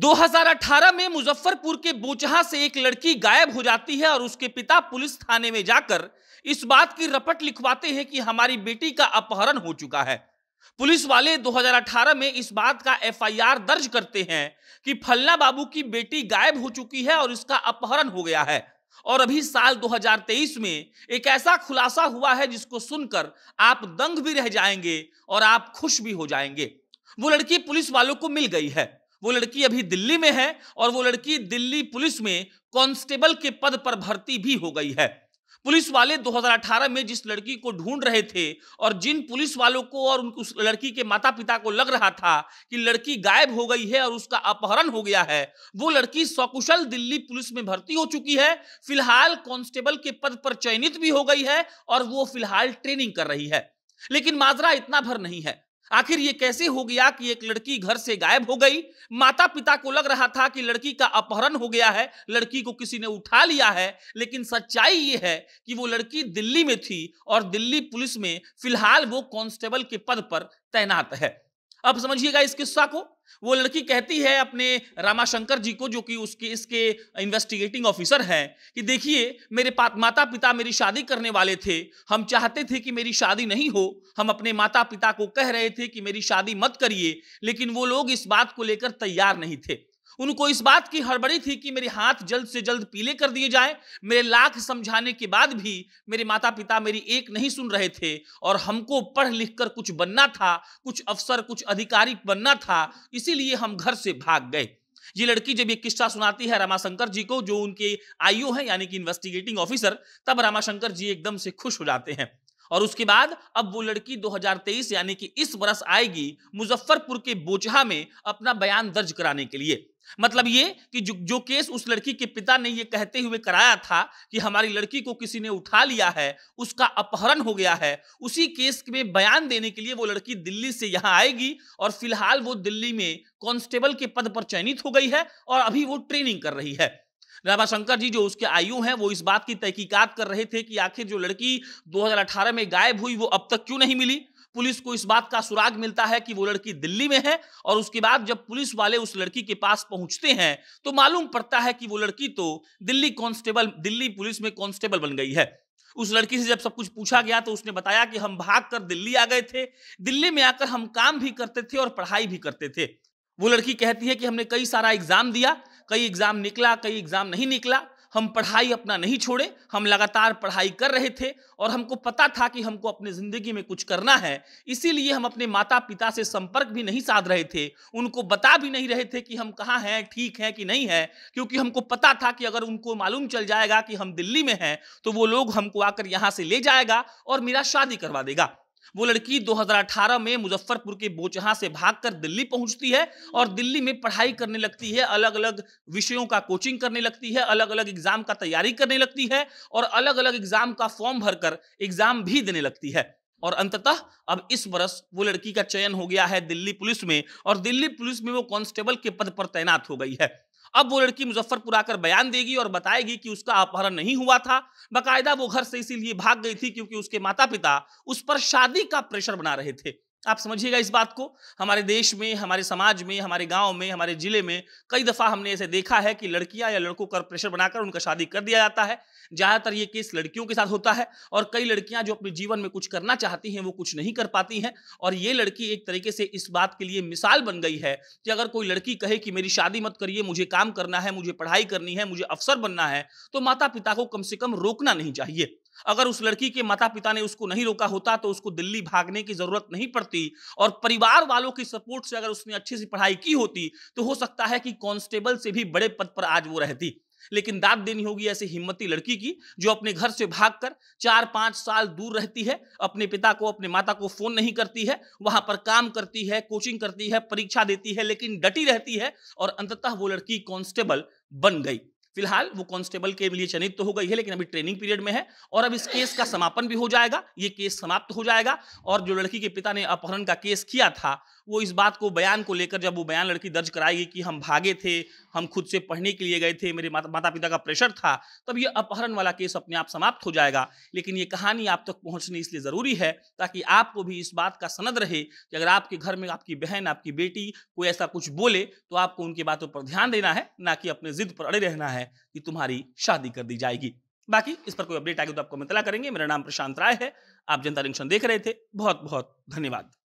2018 में मुजफ्फरपुर के बोचहा से एक लड़की गायब हो जाती है और उसके पिता पुलिस थाने में जाकर इस बात की रपट लिखवाते हैं कि हमारी बेटी का अपहरण हो चुका है। पुलिस वाले 2018 में इस बात का एफआईआर दर्ज करते हैं कि फल्ला बाबू की बेटी गायब हो चुकी है और इसका अपहरण हो गया है। और अभी साल 2023 में एक ऐसा खुलासा हुआ है जिसको सुनकर आप दंग भी रह जाएंगे और आप खुश भी हो जाएंगे। वो लड़की पुलिस वालों को मिल गई है। वो लड़की अभी दिल्ली में है और वो लड़की दिल्ली पुलिस में कांस्टेबल के पद पर भर्ती भी हो गई है। पुलिस वाले 2018 में जिस लड़की को ढूंढ रहे थे और जिन पुलिस वालों को और उस लड़की के माता पिता को लग रहा था कि लड़की गायब हो गई है और उसका अपहरण हो गया है, वो लड़की सकुशल दिल्ली पुलिस में भर्ती हो चुकी है। फिलहाल कांस्टेबल के पद पर चयनित भी हो गई है और वो फिलहाल ट्रेनिंग कर रही है। लेकिन माजरा इतना भर नहीं है। आखिर ये कैसे हो गया कि एक लड़की घर से गायब हो गई? माता पिता को लग रहा था कि लड़की का अपहरण हो गया है, लड़की को किसी ने उठा लिया है, लेकिन सच्चाई ये है कि वो लड़की दिल्ली में थी और दिल्ली पुलिस में फिलहाल वो कांस्टेबल के पद पर तैनात है। अब समझिएगा इस किस्सा को। वो लड़की कहती है अपने रामाशंकर जी को, जो कि इसके इन्वेस्टिगेटिंग ऑफिसर हैं, कि देखिए मेरे माता पिता मेरी शादी करने वाले थे, हम चाहते थे कि मेरी शादी नहीं हो, हम अपने माता पिता को कह रहे थे कि मेरी शादी मत करिए, लेकिन वो लोग इस बात को लेकर तैयार नहीं थे। उनको इस बात की हड़बड़ी थी कि मेरे हाथ जल्द से जल्द पीले कर दिए जाएं। मेरे लाख समझाने के बाद भी मेरे माता पिता मेरी एक नहीं सुन रहे थे और हमको पढ़ लिख कर कुछ बनना था, कुछ अफसर कुछ अधिकारी बनना था, इसीलिए हम घर से भाग गए। ये लड़की जब ये किस्सा सुनाती है रामाशंकर जी को, जो उनके आईओ हैं यानी कि इन्वेस्टिगेटिंग ऑफिसर, तब रामाशंकर जी एकदम से खुश हो जाते हैं। और उसके बाद अब वो लड़की 2023 यानी कि इस वर्ष आएगी मुजफ्फरपुर के बोचहा में अपना बयान दर्ज कराने के लिए। मतलब ये कि जो केस उस लड़की के पिता ने ये कहते हुए कराया था कि हमारी लड़की को किसी ने उठा लिया है, उसका अपहरण हो गया है, उसी केस में बयान देने के लिए वो लड़की दिल्ली से यहां आएगी और फिलहाल वो दिल्ली में कांस्टेबल के पद पर चयनित हो गई है और अभी वो ट्रेनिंग कर रही है। रामाशंकर जी जो उसके आईओ हैं, वो इस बात की तहकीकात कर रहे थे कि आखिर जो लड़की 2018 में गायब हुई वो अब तक क्यों नहीं मिली। पुलिस को इस बात का सुराग मिलता है कि वो लड़की दिल्ली में है और उसके बाद जब पुलिस वाले उस लड़की के पास पहुंचते हैं तो मालूम पड़ता है कि वो लड़की तो दिल्ली पुलिस में कांस्टेबल बन गई है। उस लड़की से जब सब कुछ पूछा गया तो उसने बताया कि हम भागकर दिल्ली आ गए थे, दिल्ली में आकर हम काम भी करते थे और पढ़ाई भी करते थे। वो लड़की कहती है कि हमने कई सारा एग्जाम दिया, कई एग्जाम निकला, कई एग्जाम नहीं निकला, हम पढ़ाई अपना नहीं छोड़े, हम लगातार पढ़ाई कर रहे थे और हमको पता था कि हमको अपनी जिंदगी में कुछ करना है, इसीलिए हम अपने माता पिता से संपर्क भी नहीं साध रहे थे, उनको बता भी नहीं रहे थे कि हम कहाँ हैं, ठीक हैं कि नहीं है, क्योंकि हमको पता था कि अगर उनको मालूम चल जाएगा कि हम दिल्ली में हैं तो वो लोग हमको आकर यहाँ से ले जाएगा और मेरा शादी करवा देगा। वो लड़की 2018 में मुजफ्फरपुर के बोचहा से भागकर दिल्ली पहुंचती है और दिल्ली में पढ़ाई करने लगती है, अलग अलग विषयों का कोचिंग करने लगती है, अलग अलग एग्जाम का तैयारी करने लगती है और अलग अलग एग्जाम का फॉर्म भरकर एग्जाम भी देने लगती है। और अंततः अब इस वर्ष वो लड़की का चयन हो गया है दिल्ली पुलिस में और दिल्ली पुलिस में वो कांस्टेबल के पद पर तैनात हो गई है। अब वो लड़की मुजफ्फरपुर आकर बयान देगी और बताएगी कि उसका अपहरण नहीं हुआ था, बकायदा वो घर से इसीलिए भाग गई थी क्योंकि उसके माता पिता उस पर शादी का प्रेशर बना रहे थे। आप समझिएगा इस बात को। हमारे देश में, हमारे समाज में, हमारे गांव में, हमारे जिले में कई दफा हमने ऐसे देखा है कि लड़कियां या लड़कों का प्रेशर बनाकर उनका शादी कर दिया जाता है। ज्यादातर ये केस लड़कियों के साथ होता है और कई लड़कियां जो अपने जीवन में कुछ करना चाहती हैं वो कुछ नहीं कर पाती हैं। और ये लड़की एक तरीके से इस बात के लिए मिसाल बन गई है कि अगर कोई लड़की कहे कि मेरी शादी मत करिए, मुझे काम करना है, मुझे पढ़ाई करनी है, मुझे अफसर बनना है, तो माता पिता को कम से कम रोकना नहीं चाहिए। अगर उस लड़की के माता पिता ने उसको नहीं रोका होता तो उसको दिल्ली भागने की जरूरत नहीं पड़ती और परिवार वालों की सपोर्ट से अगर उसने अच्छी सी पढ़ाई की होती तो हो सकता है कि कांस्टेबल से भी बड़े पद पर आज वो रहती। लेकिन दाद देनी होगी ऐसी हिम्मती लड़की की जो अपने घर से भागकर 4-5 साल दूर रहती है, अपने पिता को, अपने माता को फोन नहीं करती है, वहां पर काम करती है, कोचिंग करती है, परीक्षा देती है, लेकिन डटी रहती है और अंततः वो लड़की कांस्टेबल बन गई। फिलहाल वो कांस्टेबल के लिए चयनित तो हो गई है, लेकिन अभी ट्रेनिंग पीरियड में है और अब इस केस का समापन भी हो जाएगा, ये केस समाप्त हो जाएगा। और जो लड़की के पिता ने अपहरण का केस किया था, वो इस बात को बयान को लेकर, जब वो बयान लड़की दर्ज कराएगी कि हम भागे थे, हम खुद से पढ़ने के लिए गए थे, मेरे माता पिता का प्रेशर था, तब ये अपहरण वाला केस अपने आप समाप्त हो जाएगा। लेकिन ये कहानी आप तक पहुंचनी इसलिए जरूरी है ताकि आपको भी इस बात का सनद रहे कि अगर आपके घर में आपकी बहन, आपकी बेटी कोई ऐसा कुछ बोले तो आपको उनकी बातों पर ध्यान देना है, ना कि अपने जिद पर अड़े रहना है कि तुम्हारी शादी कर दी जाएगी। बाकी इस पर कोई अपडेट आएगी तो आपको हम इत्तला करेंगे। मेरा नाम प्रशांत राय है, आप जनता जंक्शन देख रहे थे। बहुत बहुत धन्यवाद।